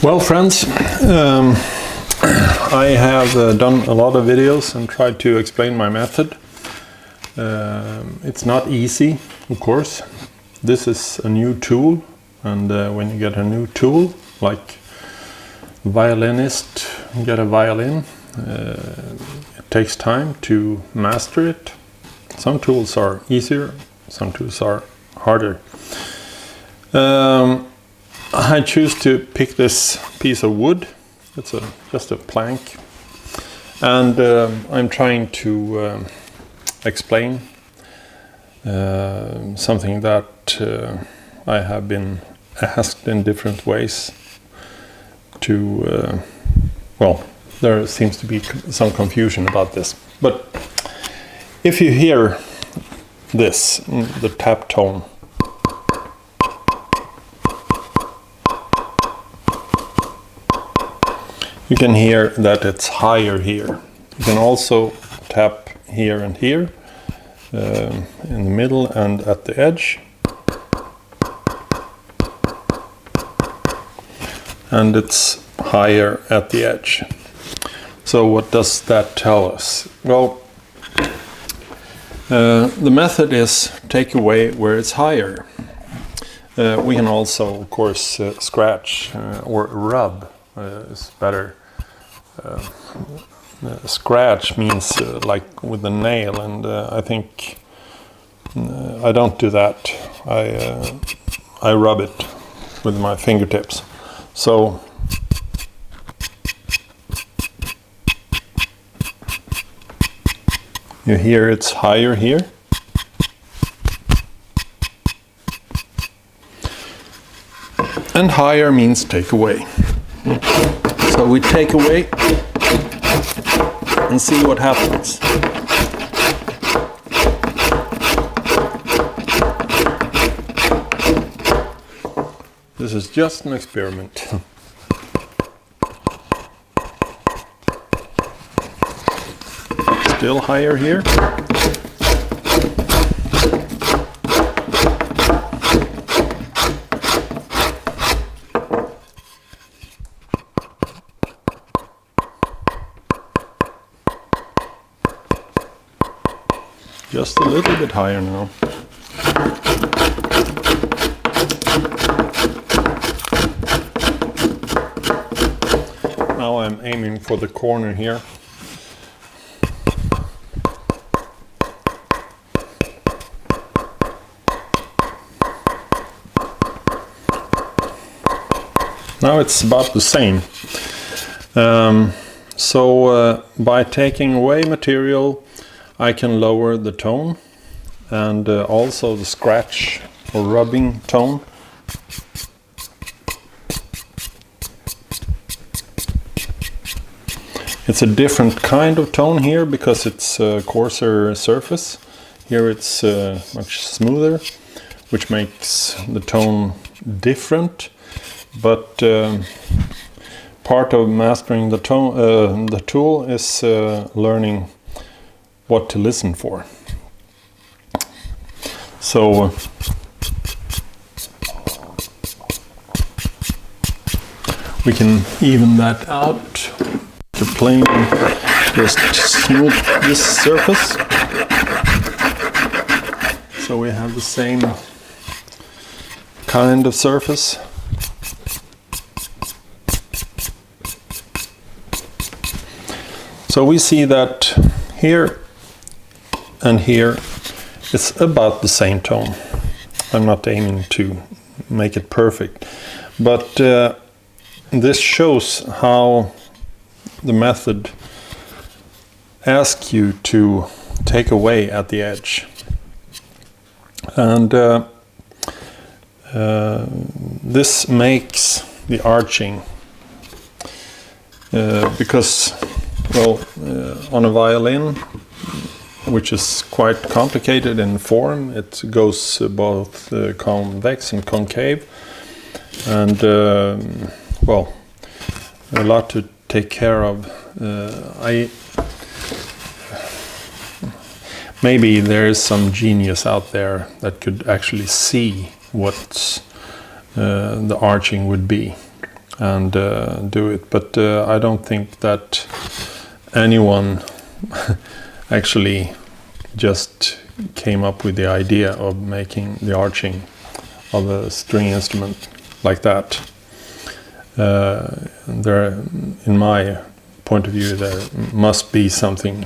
Well, friends, I have done a lot of videos and tried to explain my method. It's not easy, of course. This is a new tool, and when you get a new tool, like violinist get a violin, it takes time to master it. Some tools are easier, some tools are harder. I choose to pick this piece of wood. It's just a plank, and I'm trying to explain something that I have been asked in different ways to, well, there seems to be some confusion about this. But if you hear this, the tap tone, you can hear that it's higher here. You can also tap here and here, in the middle and at the edge. And it's higher at the edge. So what does that tell us? Well, the method is take away where it's higher. We can also, of course, scratch or rub is better. Scratch means like with a nail, and I think I don't do that. I rub it with my fingertips. So you hear it's higher here. And higher means take away. So we take away and see what happens. This is just an experiment. Still higher here. Just a little bit higher now. Now I'm aiming for the corner here. Now it's about the same. So by taking away material, I can lower the tone and also the scratch or rubbing tone. It's a different kind of tone here because it's a coarser surface. Here it's much smoother, which makes the tone different. But part of mastering the tone, the tool is learning what to listen for. So we can even that out to plane, just smooth this surface. So we have the same kind of surface. So we see that here and here it's about the same tone. I'm not aiming to make it perfect, but this shows how the method asks you to take away at the edge. And this makes the arching because, well, on a violin, which is quite complicated in form, it goes both convex and concave, and well, a lot to take care of. Maybe there is some genius out there that could actually see what the arching would be. and do it. But I don't think that anyone actually just came up with the idea of making the arching of a string instrument like that. In my point of view, there must be something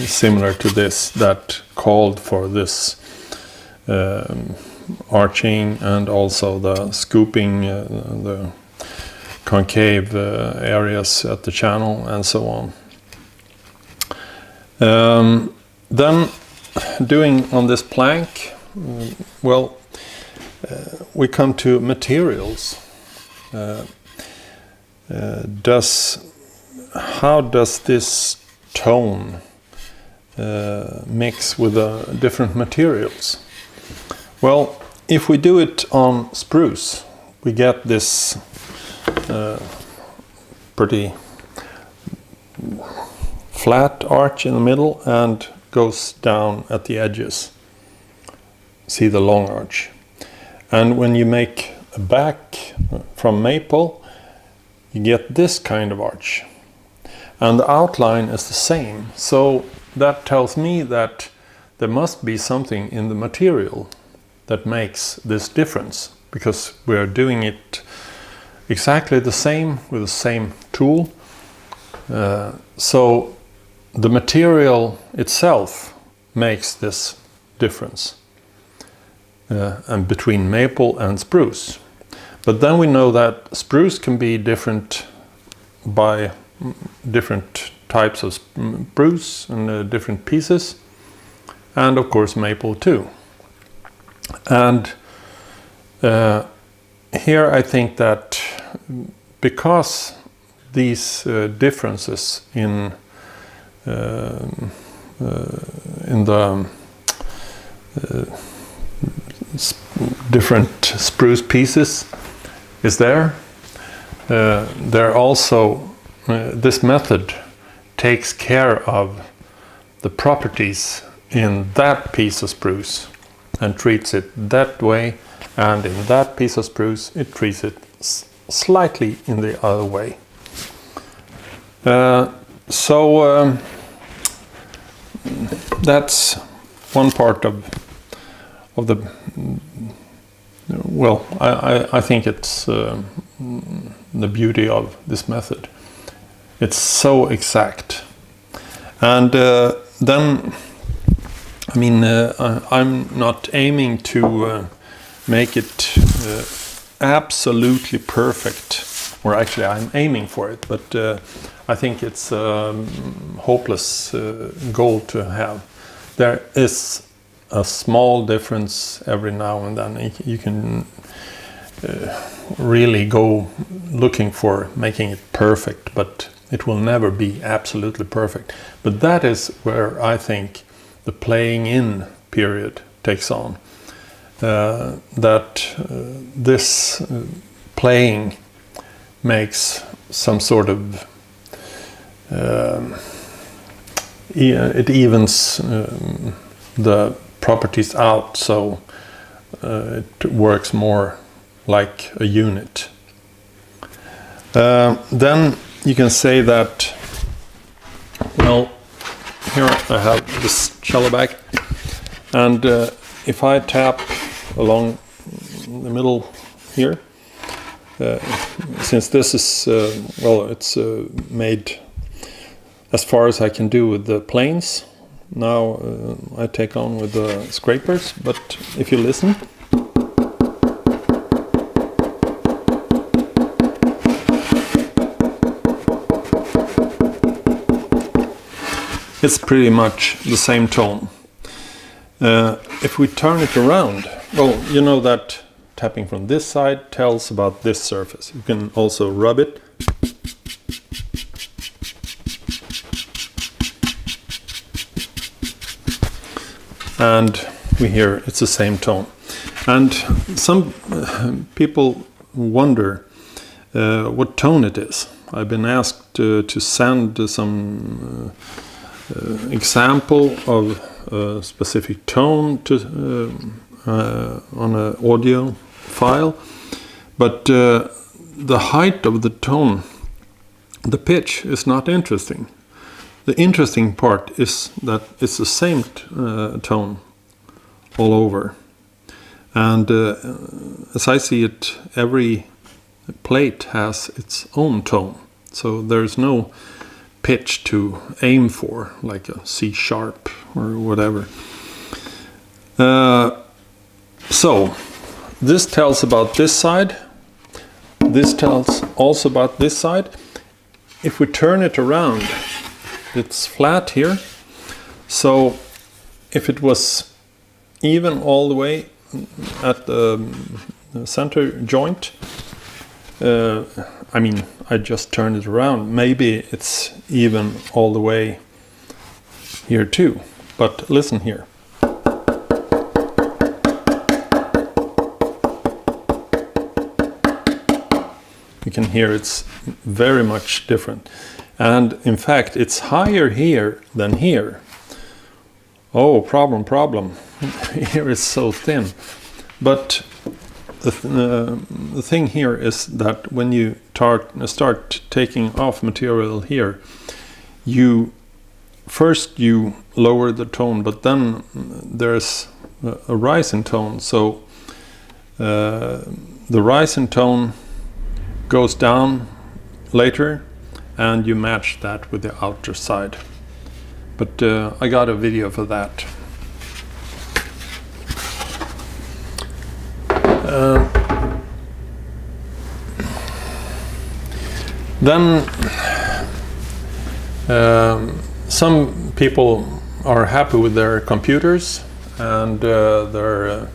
similar to this that called for this arching, and also the scooping, the concave areas at the channel, and so on. Then doing on this plank, well, we come to materials. How does this tone mix with the different materials? Well, if we do it on spruce, we get this pretty flat arch in the middle and goes down at the edges. See the long arch. And when you make a back from maple, you get this kind of arch. And the outline is the same. So that tells me that there must be something in the material that makes this difference, because we're doing it exactly the same with the same tool. So the material itself makes this difference and between maple and spruce. But then we know that spruce can be different by different types of spruce and different pieces, and of course maple too. And here I think that because these differences in the different spruce pieces is there, there also this method takes care of the properties in that piece of spruce and treats it that way, and in that piece of spruce it treats it slightly in the other way. So that's one part of the, well, I think it's the beauty of this method. It's so exact. And then, I mean, I'm not aiming to make it absolutely perfect, or actually I'm aiming for it, but I think it's a hopeless goal to have. There is a small difference every now and then. You can really go looking for making it perfect, but it will never be absolutely perfect. But that is where I think the playing in period takes on. This playing makes some sort of it evens the properties out, so it works more like a unit. Then you can say that, well, here I have this cello back, and if I tap along the middle here, since this is, well, it's made as far as I can do with the planes. Now I take on with the scrapers, but if you listen, it's pretty much the same tone. If we turn it around, well, you know that tapping from this side tells about this surface. You can also rub it. And we hear it's the same tone. And some people wonder what tone it is. I've been asked to send some example of a specific tone to on an audio file, but the height of the tone, the pitch, is not interesting. The interesting part is that it's the same tone all over. And as I see it, every plate has its own tone. So there's no pitch to aim for, like a C sharp or whatever. So this tells about this side. This tells also about this side. If we turn it around, it's flat here. So if it was even all the way at the center joint, I mean, I just turned it around. Maybe it's even all the way here too. But listen here. You can hear it's very much different. And in fact, it's higher here than here. Oh, problem. Here is so thin. But the thing here is that when you start taking off material here, you lower the tone, but then there's a rise in tone. So the rise in tone goes down later, and you match that with the outer side. But I got a video for that. Then some people are happy with their computers and their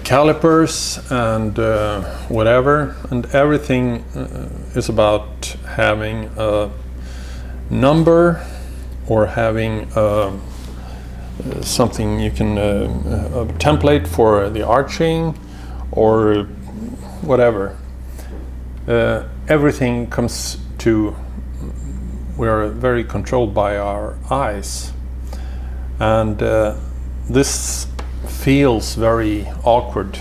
calipers and whatever, and everything is about having a number or having something you can a template for the arching or whatever. Everything comes to, we're very controlled by our eyes, and this feels very awkward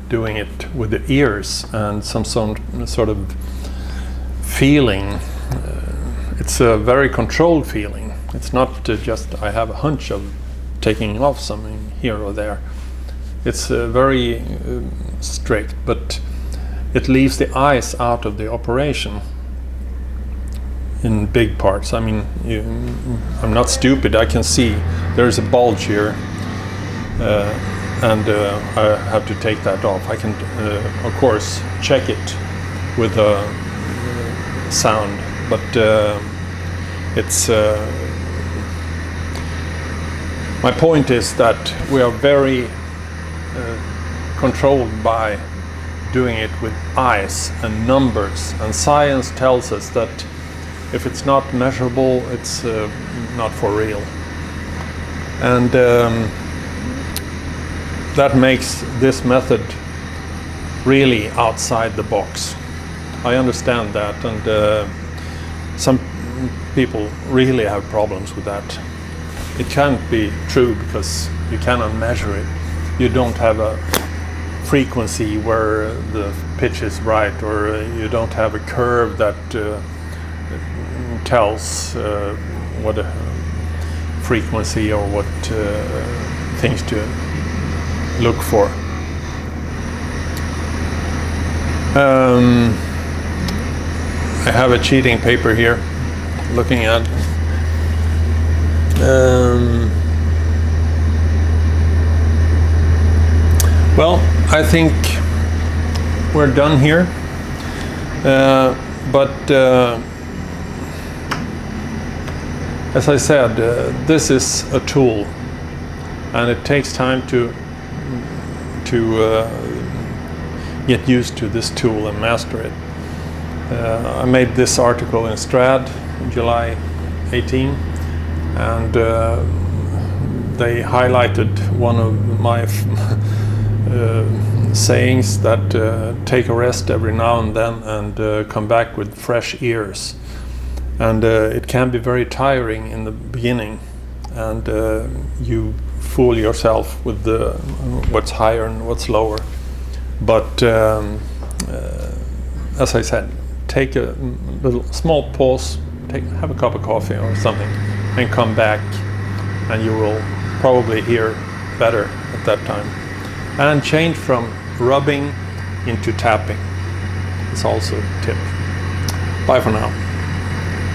doing it with the ears and some sort of feeling. It's a very controlled feeling. It's not just I have a hunch of taking off something here or there. It's very strict, but it leaves the eyes out of the operation in big parts. I mean, I'm not stupid. I can see there's a bulge here, and I have to take that off. I can, of course, check it with a sound, but it's. My point is that we are very controlled by doing it with eyes and numbers, and science tells us that if it's not measurable, it's not for real. And that makes this method really outside the box. I understand that, and some people really have problems with that. It can't be true because you cannot measure it. You don't have a frequency where the pitch is right, or you don't have a curve that tells what a frequency or what things to look for. I have a cheating paper here looking at. Well, I think we're done here, but as I said, this is a tool, and it takes time to get used to this tool and master it. I made this article in Strad in July 18, and they highlighted one of my sayings that take a rest every now and then and come back with fresh ears. And it can be very tiring in the beginning, and you fool yourself with what's higher and what's lower. But as I said, take a little small pause, have a cup of coffee or something, and come back, and you will probably hear better at that time. And change from rubbing into tapping. It's also a tip. Bye for now.